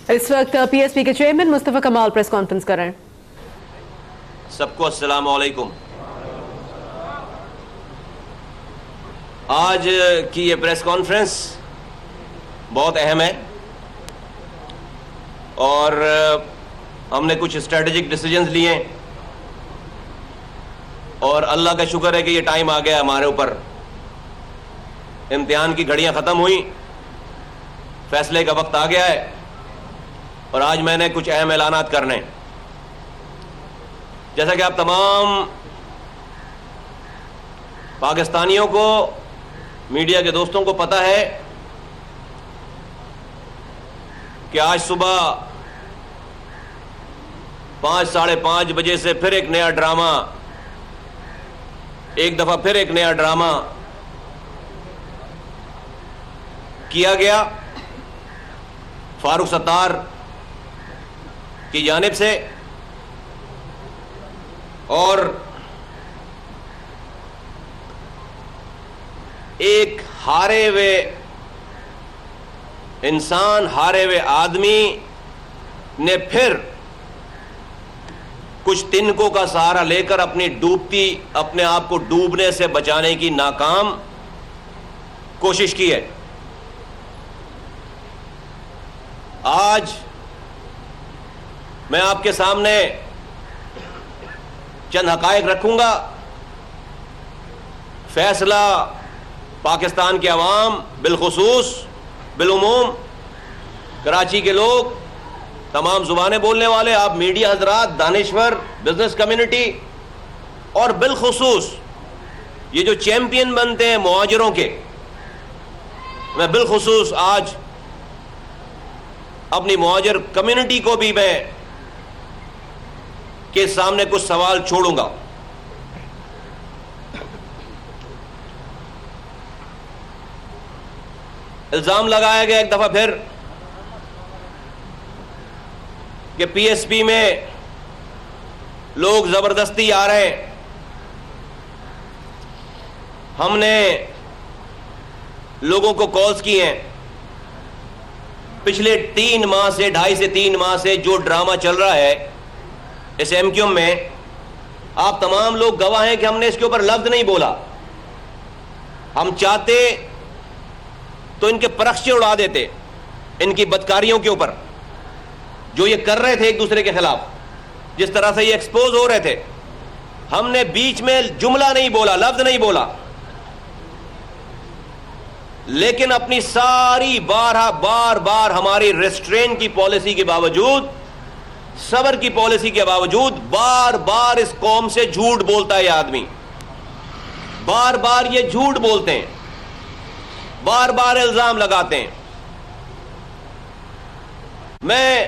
اس وقت P S P کے chairman مصطفی کمال press conference کر رہے ہیں. سب کو السلام علیکم. آج کی یہ پریس کانفرنس بہت اہم ہے اور ہم نے کچھ اسٹریٹجک ڈیسیجنز لیے ہیں اور اللہ کا شکر ہے کہ یہ ٹائم آ گیا ہمارے اوپر. امتحان کی گھڑیاں ختم ہوئیں، فیصلے کا وقت آ گیا ہے اور آج میں نے کچھ اہم اعلانات کرنے ہیں. جیسا کہ آپ تمام پاکستانیوں کو، میڈیا کے دوستوں کو پتہ ہے کہ آج صبح 5:30 بجے سے پھر ایک نیا ڈرامہ، ایک دفعہ پھر ایک نیا ڈرامہ کیا گیا فاروق ستار کی جانب سے، اور ایک ہارے ہوئے انسان، ہارے ہوئے آدمی نے پھر کچھ تنکوں کا سہارا لے کر اپنے آپ کو ڈوبنے سے بچانے کی ناکام کوشش کی ہے. آج میں آپ کے سامنے چند حقائق رکھوں گا. فیصلہ پاکستان کے عوام، بالخصوص بالعموم کراچی کے لوگ، تمام زبانیں بولنے والے، آپ میڈیا حضرات، دانشور، بزنس کمیونٹی، اور بالخصوص یہ جو چیمپئن بنتے ہیں مہاجروں کے، میں بالخصوص آج اپنی مہاجر کمیونٹی کو بھی میں کے سامنے کچھ سوال چھوڑوں گا. الزام لگایا گیا ایک دفعہ پھر کہ پی ایس پی میں لوگ زبردستی آ رہے ہیں. ہم نے لوگوں کو کالز کی ہیں. پچھلے 3 ماہ سے، 2.5 سے 3 ماہ سے جو ڈرامہ چل رہا ہے اس ایم کیو میں، آپ تمام لوگ گواہ ہیں کہ ہم نے اس کے اوپر لفظ نہیں بولا. ہم چاہتے تو ان کے پرخچے اڑا دیتے ان کی بدکاریوں کے اوپر جو یہ کر رہے تھے ایک دوسرے کے خلاف، جس طرح سے یہ ایکسپوز ہو رہے تھے. ہم نے بیچ میں جملہ نہیں بولا، لفظ نہیں بولا، لیکن اپنی ساری بار بار ہماری ریسٹرین کی پالیسی کے باوجود، صبر کی پالیسی کے باوجود، بار بار اس قوم سے جھوٹ بولتا ہے یہ آدمی. بار بار یہ جھوٹ بولتے ہیں، بار بار الزام لگاتے ہیں. میں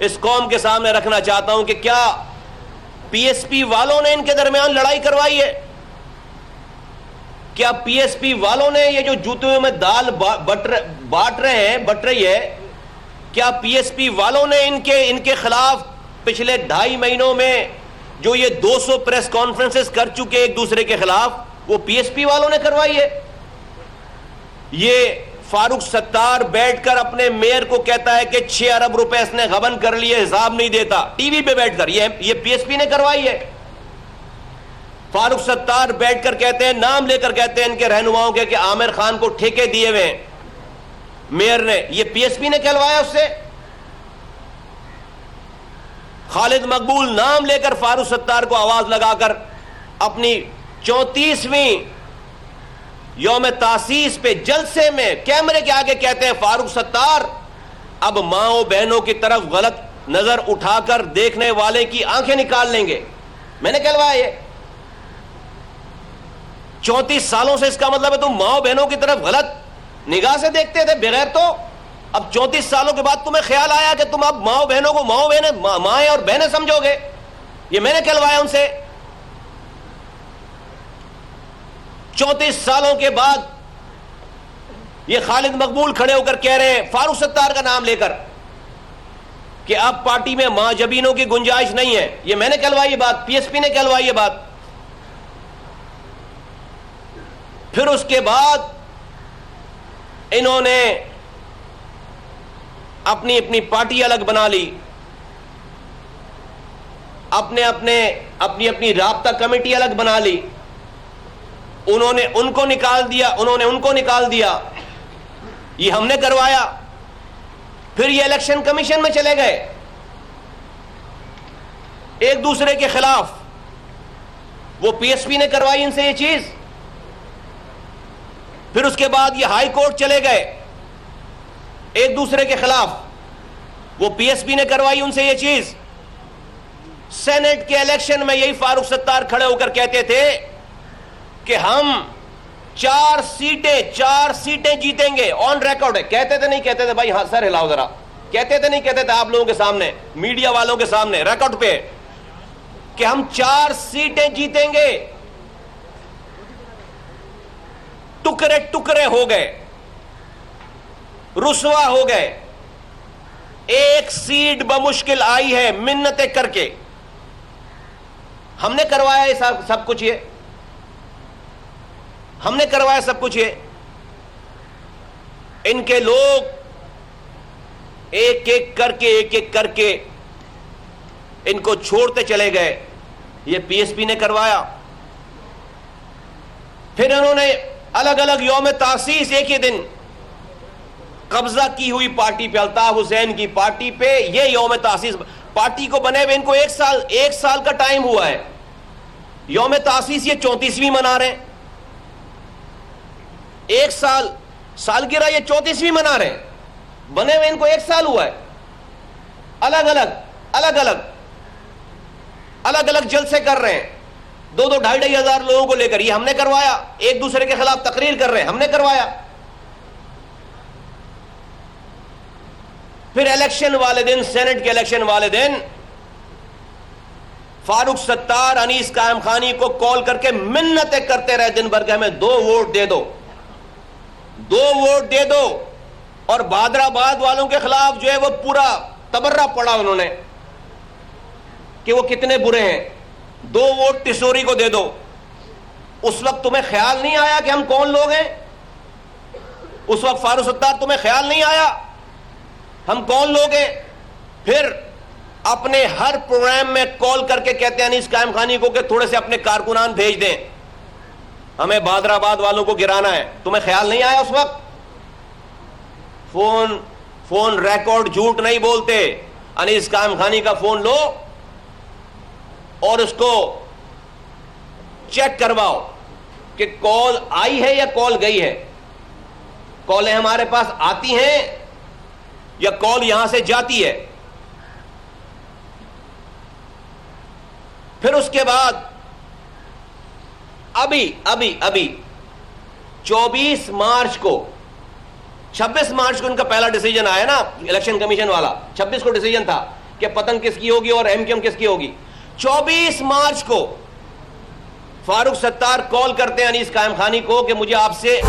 اس قوم کے سامنے رکھنا چاہتا ہوں کہ کیا پی ایس پی والوں نے ان کے درمیان لڑائی کروائی ہے؟ کیا پی ایس پی والوں نے یہ جو جوتوں میں دال بٹ رہی ہے، کیا پی ایس پی والوں نے ان کے خلاف پچھلے 2.5 مہینوں میں جو یہ 200 پریس کانفرنسز کر چکے ایک دوسرے کے خلاف، وہ پی ایس پی والوں نے کروائی ہے؟ یہ فاروق ستار بیٹھ کر اپنے میئر کو کہتا ہے کہ 6 ارب روپے اس نے غبن کر لیے، حساب نہیں دیتا، ٹی وی پہ بیٹھ کر. یہ پی ایس پی نے کروائی ہے. فاروق ستار بیٹھ کر کہتے ہیں، نام لے کر کہتے ہیں ان کے رہنماؤں کے، کہ عامر خان کو ٹھیکے دیے ہوئے میئر نے. یہ پی ایس پی نے کہلوایا اس سے. خالد مقبول نام لے کر فاروق ستار کو آواز لگا کر اپنی 34ویں یوم تاسیس پہ جلسے میں کیمرے کے آگے کہتے ہیں، فاروق ستار اب ماں و بہنوں کی طرف غلط نظر اٹھا کر دیکھنے والے کی آنکھیں نکال لیں گے. میں نے کہلوایا یہ 34 سالوں سے. اس کا مطلب ہے تم ماں و بہنوں کی طرف غلط نگاہ سے دیکھتے تھے بغیر تو اب 34 سالوں کے بعد تمہیں خیال آیا کہ تم اب ماں و بہنوں کو مائیں اور بہنیں سمجھو گے. یہ میں نے کہلوایا ان سے. 34 سالوں کے بعد یہ خالد مقبول کھڑے ہو کر کہہ رہے ہیں فاروق ستار کا نام لے کر کہ اب پارٹی میں ماں جبینوں کی گنجائش نہیں ہے. یہ میں نے کہلوائی یہ بات، پی ایس پی نے کہلوائی یہ بات. پھر اس کے بعد انہوں نے اپنی اپنی پارٹی الگ بنا لی, اپنی اپنی رابطہ کمیٹی الگ بنا لی, انہوں نے ان کو نکال دیا, انہوں نے ان کو نکال دیا. یہ ہم نے کروایا. پھر یہ الیکشن کمیشن میں چلے گئے ایک دوسرے کے خلاف. وہ پی ایس پی نے کروائی ان سے یہ چیز. پھر اس کے بعد یہ ہائی کورٹ چلے گئے ایک دوسرے کے خلاف. وہ پی ایس پی نے کروائی ان سے یہ چیز. سینٹ کے الیکشن میں یہی فاروق ستار کھڑے ہو کر کہتے تھے کہ ہم 4 سیٹیں جیتیں گے. آن ریکارڈ ہے. کہتے تھے نہیں کہتے تھے بھائی؟ ہاں سر ہلاؤ ذرا. کہتے تھے نہیں کہتے تھے؟ آپ لوگوں کے سامنے, میڈیا والوں کے سامنے, ریکارڈ پہ, کہ ہم 4 سیٹیں جیتیں گے. ٹکڑے ٹکڑے ہو گئے, رسوا ہو گئے. ایک سیٹ بمشکل آئی ہے منتیں کر کے. ہم نے کروایا یہ سب کچھ. یہ ہم نے کروایا سب کچھ. یہ ان کے لوگ ایک ایک کر کے ان کو چھوڑتے چلے گئے. یہ پی ایس پی نے کروایا. پھر انہوں نے الگ الگ یوم تاسیس ایک ہی دن قبضہ کی ہوئی پارٹی پہ, الطاف حسین کی پارٹی پہ یہ یوم تاسیس. پارٹی کو بنے ہوئے ان کو ایک سال کا ٹائم ہوا ہے. یوم تاسیس یہ 34ویں منا رہے ہیں. ایک سالگرہ یہ 34ویں منا رہے ہیں. بنے ہوئے ان کو 1 سال ہوا ہے. الگ الگ جلسے کر رہے ہیں 2,000-2,500 ہزار لوگوں کو لے کر. یہ ہم نے کروایا. ایک دوسرے کے خلاف تقریر کر رہے ہیں, ہم نے کروایا. پھر الیکشن والے دن, سینٹ کے الیکشن والے دن, فاروق ستار انیس قائم خانی کو کال کر کے منتیں کرتے رہے دن بھر کے ہمیں 2 ووٹ دے دو, 2 ووٹ دے دو. اور بادر آباد والوں کے خلاف جو ہے وہ پورا تبرہ پڑا انہوں نے کہ وہ کتنے برے ہیں. 2 ووٹ ٹسوری کو دے دو. اس وقت تمہیں خیال نہیں آیا کہ ہم کون لوگ ہیں؟ اس وقت فاروق ستار تمہیں خیال نہیں آیا ہم کون لوگ ہیں؟ پھر اپنے ہر پروگرام میں کال کر کے کہتے ہیں انیس قائم خانی کو کہ تھوڑے سے اپنے کارکنان بھیج دیں, ہمیں بادر آباد والوں کو گرانا ہے. تمہیں خیال نہیں آیا اس وقت؟ فون ریکارڈ جھوٹ نہیں بولتے. انیس قائم خانی کا فون لو اور اس کو چیک کرواؤ کہ کال آئی ہے یا کال گئی ہے. کالیں ہمارے پاس آتی ہیں یا کال یہاں سے جاتی ہے. پھر اس کے بعد ابھی 24 مارچ کو 26 مارچ کو ان کا پہلا ڈیسیجن آیا نا الیکشن کمیشن والا. 26 کو ڈیسیجن تھا کہ پتنگ کس کی ہوگی اور ایم کیو ایم کس کی ہوگی. 24 مارچ کو فاروق ستار کال کرتے ہیں انیس قائم خانی کو کہ مجھے آپ سے